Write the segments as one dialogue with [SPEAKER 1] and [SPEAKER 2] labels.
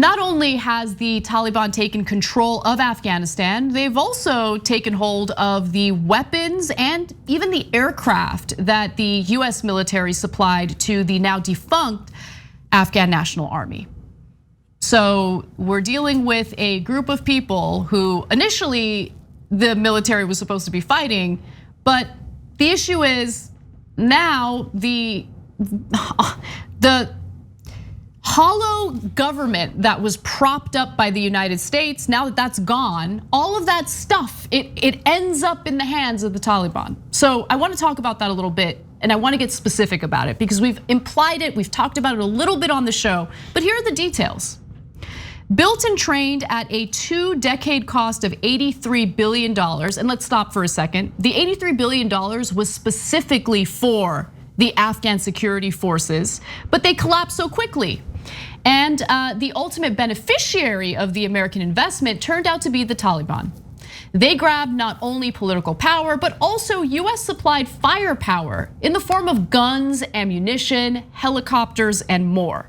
[SPEAKER 1] not only has the Taliban taken control of Afghanistan, they've also taken hold of the weapons and even the aircraft that the US military supplied to the now defunct Afghan National Army. So we're dealing with a group of people who initially the military was supposed to be fighting, but the issue is now the hollow government that was propped up by the United States, now that that's gone, all of that stuff, it ends up in the hands of the Taliban. So I want to talk about that a little bit, and I want to get specific about it because we've implied it, we've talked about it a little bit on the show, but here are the details. Built and trained at a 2-decade cost of $83 billion, and let's stop for a second. The $83 billion was specifically for the Afghan security forces, but they collapsed so quickly. And the ultimate beneficiary of the American investment turned out to be the Taliban. They grabbed not only political power, but also US supplied firepower in the form of guns, ammunition, helicopters, and more.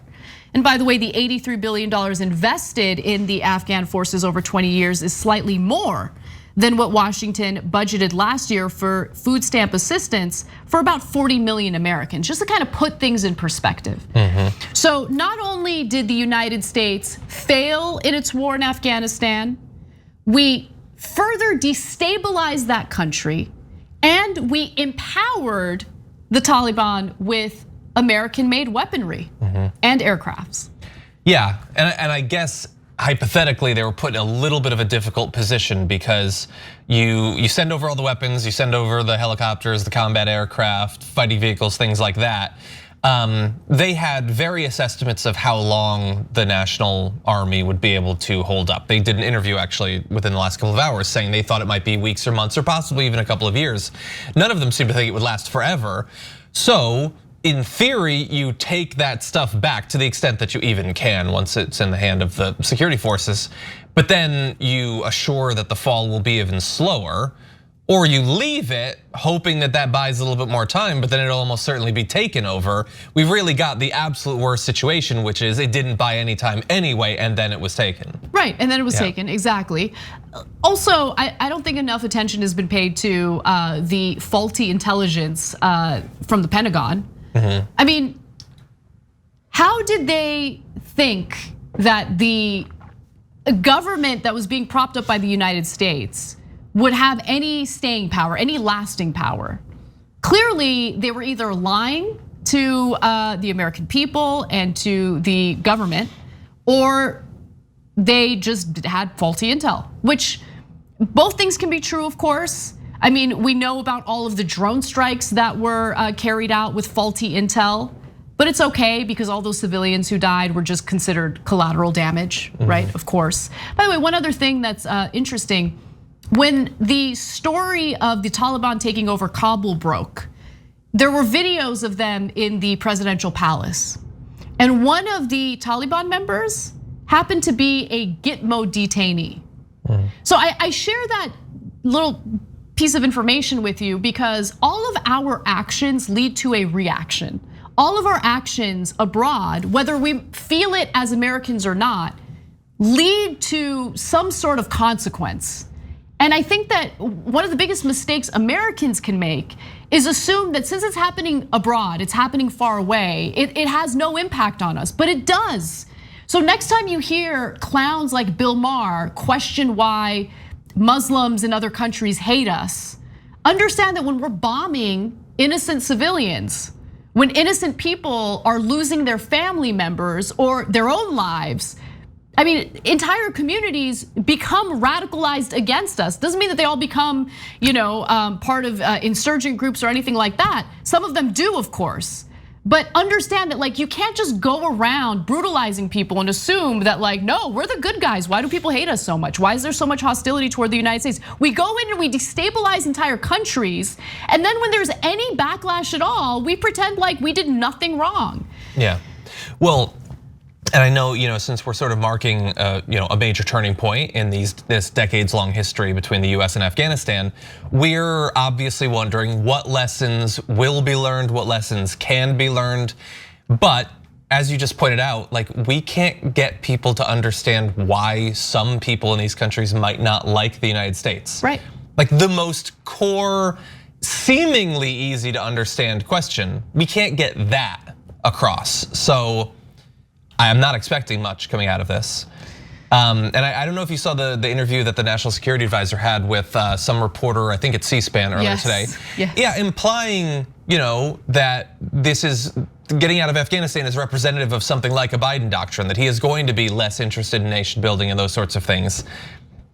[SPEAKER 1] And by the way, the $83 billion invested in the Afghan forces over 20 years is slightly more than what Washington budgeted last year for food stamp assistance for about 40 million Americans, just to kind of put things in perspective. So not only did the United States fail in its war in Afghanistan, we further destabilized that country, and we empowered the Taliban with American-made weaponry and aircrafts.
[SPEAKER 2] Yeah, and I guess hypothetically they were put in a little bit of a difficult position because you send over all the weapons, you send over the helicopters, the combat aircraft, fighting vehicles, things like that. They had various estimates of how long the National Army would be able to hold up. They did an interview actually within the last couple of hours saying they thought it might be weeks or months or possibly even a couple of years. None of them seem to think it would last forever. So in theory, you take that stuff back to the extent that you even can once it's in the hand of the security forces, but then you assure that the fall will be even slower, or you leave it hoping that that buys a little bit more time, but then it'll almost certainly be taken over. We've really got the absolute worst situation, which is it didn't buy any time anyway, and then it was taken.
[SPEAKER 1] Right, and then it was taken, exactly. Also, I don't think enough attention has been paid to the faulty intelligence from the Pentagon. I mean, how did they think that the government that was being propped up by the United States would have any staying power, any lasting power? Clearly, they were either lying to the American people and to the government, or they just had faulty intel, which both things can be true, of course. I mean, we know about all of the drone strikes that were carried out with faulty intel, but it's okay because all those civilians who died were just considered collateral damage, right? Of course. By the way, one other thing that's interesting, when the story of the Taliban taking over Kabul broke, there were videos of them in the presidential palace. And one of the Taliban members happened to be a Gitmo detainee. So I share that little piece of information with you because all of our actions lead to a reaction. All of our actions abroad, whether we feel it as Americans or not, lead to some sort of consequence. And I think that one of the biggest mistakes Americans can make is assume that since it's happening abroad, it's happening far away, it has no impact on us, but it does. So next time you hear clowns like Bill Maher question why Muslims in other countries hate us, understand that when we're bombing innocent civilians, when innocent people are losing their family members or their own lives, I mean, entire communities become radicalized against us. Doesn't mean that they all become, part of insurgent groups or anything like that. Some of them do, of course. But understand that you can't just go around brutalizing people and assume that no, we're the good guys. Why do people hate us so much? Why is there so much hostility toward the United States? We go in and we destabilize entire countries. And then when there's any backlash at all, we pretend like we did nothing wrong.
[SPEAKER 2] Yeah, well, and I know, since we're sort of marking, a major turning point in this decades-long history between the US and Afghanistan, we're obviously wondering what lessons will be learned, what lessons can be learned. But as you just pointed out, like we can't get people to understand why some people in these countries might not like the United States.
[SPEAKER 1] Right.
[SPEAKER 2] Like the most core, seemingly easy to understand question, we can't get that across. So I am not expecting much coming out of this. And I don't know if you saw the interview that the National Security Advisor had with some reporter, I think it's C-SPAN earlier today.
[SPEAKER 1] Yes.
[SPEAKER 2] Yeah, implying, that this is getting out of Afghanistan is representative of something like a Biden doctrine, that he is going to be less interested in nation building and those sorts of things.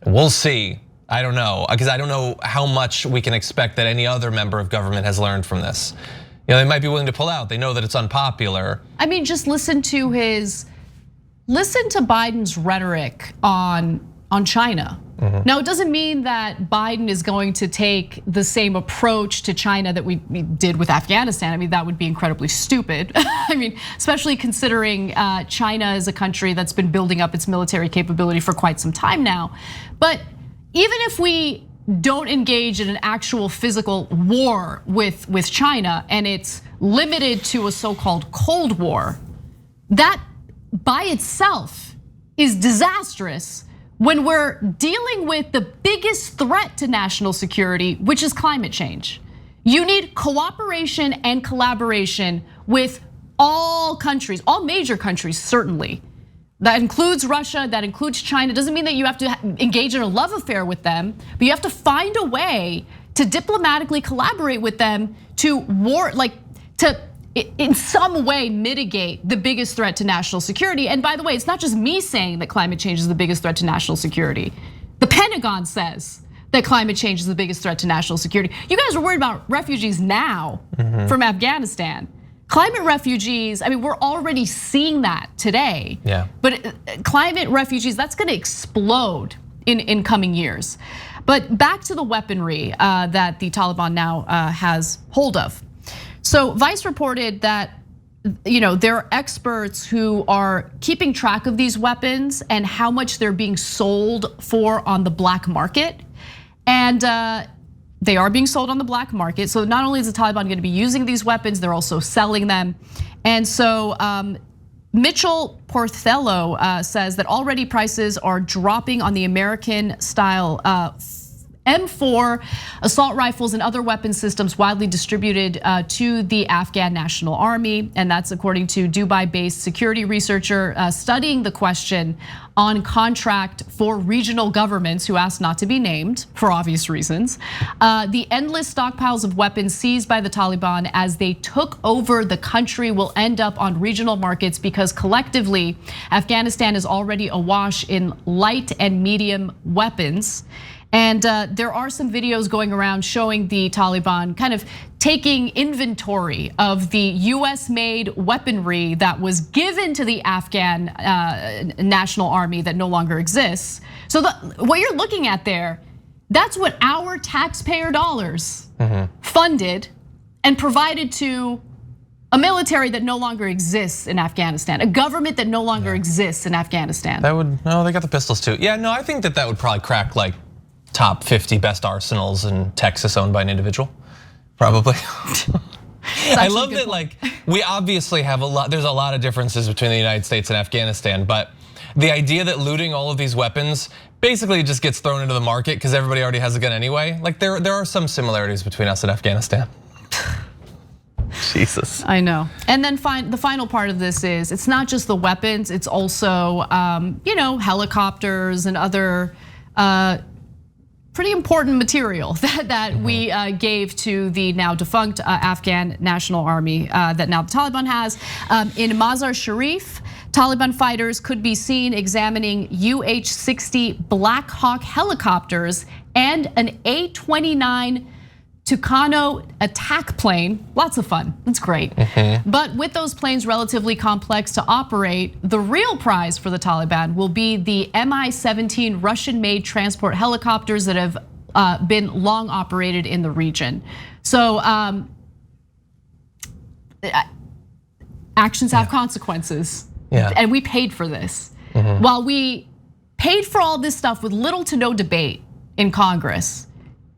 [SPEAKER 2] We'll see. I don't know, because I don't know how much we can expect that any other member of government has learned from this. They might be willing to pull out. They know that it's unpopular.
[SPEAKER 1] I mean, just listen to Biden's rhetoric on China. Now, it doesn't mean that Biden is going to take the same approach to China that we did with Afghanistan. I mean, that would be incredibly stupid. I mean, especially considering China is a country that's been building up its military capability for quite some time now. But even if we don't engage in an actual physical war with China and it's limited to a so-called Cold War, that by itself is disastrous when we're dealing with the biggest threat to national security, which is climate change. You need cooperation and collaboration with all countries, all major countries, certainly. That includes Russia, that includes China. Doesn't mean that you have to engage in a love affair with them, but you have to find a way to diplomatically collaborate with them to in some way mitigate the biggest threat to national security. And by the way, it's not just me saying that climate change is the biggest threat to national security. The Pentagon says that climate change is the biggest threat to national security. You guys are worried about refugees now from Afghanistan. Climate refugees, I mean, we're already seeing that today.
[SPEAKER 2] Yeah.
[SPEAKER 1] But climate refugees, that's gonna explode in coming years. But back to the weaponry that the Taliban now has hold of. So Vice reported that there are experts who are keeping track of these weapons and how much they're being sold for on the black market. And they are being sold on the black market. So not only is the Taliban going to be using these weapons, they're also selling them. And so Mitchell Porthello says that already prices are dropping on the American style M4 assault rifles and other weapon systems widely distributed to the Afghan National Army. And that's according to Dubai-based security researcher studying the question on contract for regional governments who asked not to be named for obvious reasons. The endless stockpiles of weapons seized by the Taliban as they took over the country will end up on regional markets because collectively, Afghanistan is already awash in light and medium weapons. And there are some videos going around showing the Taliban kind of taking inventory of the US-made weaponry that was given to the Afghan National Army that no longer exists. So what you're looking at there, that's what our taxpayer dollars funded and provided to a military that no longer exists in Afghanistan, a government that no longer exists in Afghanistan.
[SPEAKER 2] That would, no, they got the pistols too. Yeah, no, I think that would probably crack like top 50 best arsenals in Texas owned by an individual, probably. I love that like we obviously have there's a lot of differences between the United States and Afghanistan, but the idea that looting all of these weapons basically just gets thrown into the market because everybody already has a gun anyway. Like there are some similarities between us and Afghanistan. Jesus.
[SPEAKER 1] I know. And then the final part of this is it's not just the weapons, it's also helicopters and other pretty important material that we gave to the now defunct Afghan National Army that now the Taliban has. In Mazar Sharif, Taliban fighters could be seen examining UH-60 Black Hawk helicopters and an A-29 Tucano attack plane. Lots of fun, that's great. But with those planes relatively complex to operate, the real prize for the Taliban will be the Mi-17 Russian-made transport helicopters that have been long operated in the region. So actions have consequences, and we paid for this. While we paid for all this stuff with little to no debate in Congress,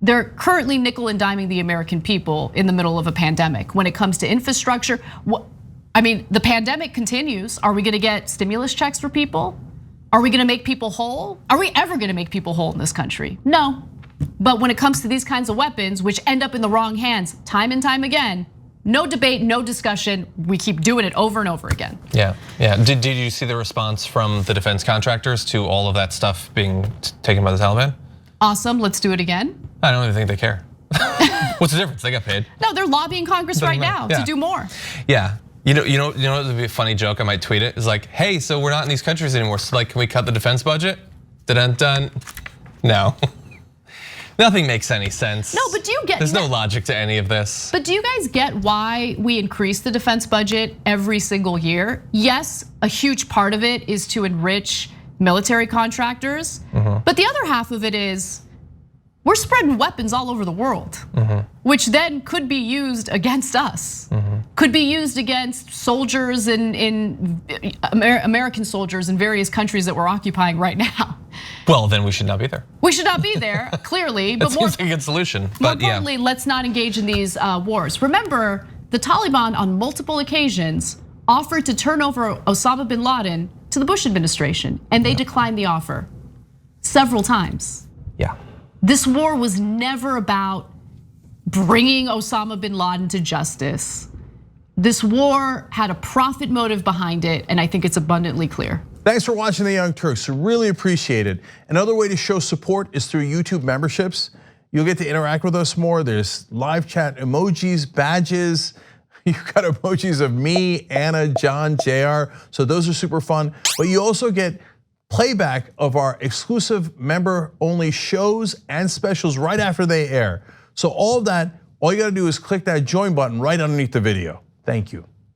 [SPEAKER 1] they're currently nickel and diming the American people in the middle of a pandemic. When it comes to infrastructure, I mean, the pandemic continues. Are we gonna get stimulus checks for people? Are we gonna make people whole? Are we ever gonna make people whole in this country? No. But when it comes to these kinds of weapons, which end up in the wrong hands time and time again, no debate, no discussion. We keep doing it over and over again.
[SPEAKER 2] Yeah. Did you see the response from the defense contractors to all of that stuff being taken by the Taliban?
[SPEAKER 1] Awesome, let's do it again.
[SPEAKER 2] I don't even think they care. What's the difference? They got paid.
[SPEAKER 1] No, they're lobbying Congress right now to do more.
[SPEAKER 2] Yeah. You know, it would be a funny joke. I might tweet it. It's like, hey, so we're not in these countries anymore. So like, can we cut the defense budget? Dun. No. Nothing makes any sense.
[SPEAKER 1] No, but do you get?
[SPEAKER 2] There's no logic to any of this.
[SPEAKER 1] But do you guys get why we increase the defense budget every single year? Yes, a huge part of it is to enrich military contractors. But the other half of it is we're spreading weapons all over the world, which then could be used against us, could be used against soldiers in American soldiers in various countries that we're occupying right now.
[SPEAKER 2] Well, then we should not be there.
[SPEAKER 1] We should not be there, clearly.
[SPEAKER 2] But seems like a good solution.
[SPEAKER 1] More importantly, let's not engage in these wars. Remember, the Taliban on multiple occasions offered to turn over Osama bin Laden to the Bush administration, and they declined the offer several times.
[SPEAKER 2] Yeah.
[SPEAKER 1] This war was never about bringing Osama bin Laden to justice. This war had a profit motive behind it, and I think it's abundantly clear.
[SPEAKER 3] Thanks for watching The Young Turks, really appreciate it. Another way to show support is through YouTube memberships. You'll get to interact with us more. There's live chat emojis, badges. You've got emojis of me, Anna, John, JR, so those are super fun. But you also get playback of our exclusive member-only shows and specials right after they air. So all of that, all you gotta do is click that join button right underneath the video. Thank you.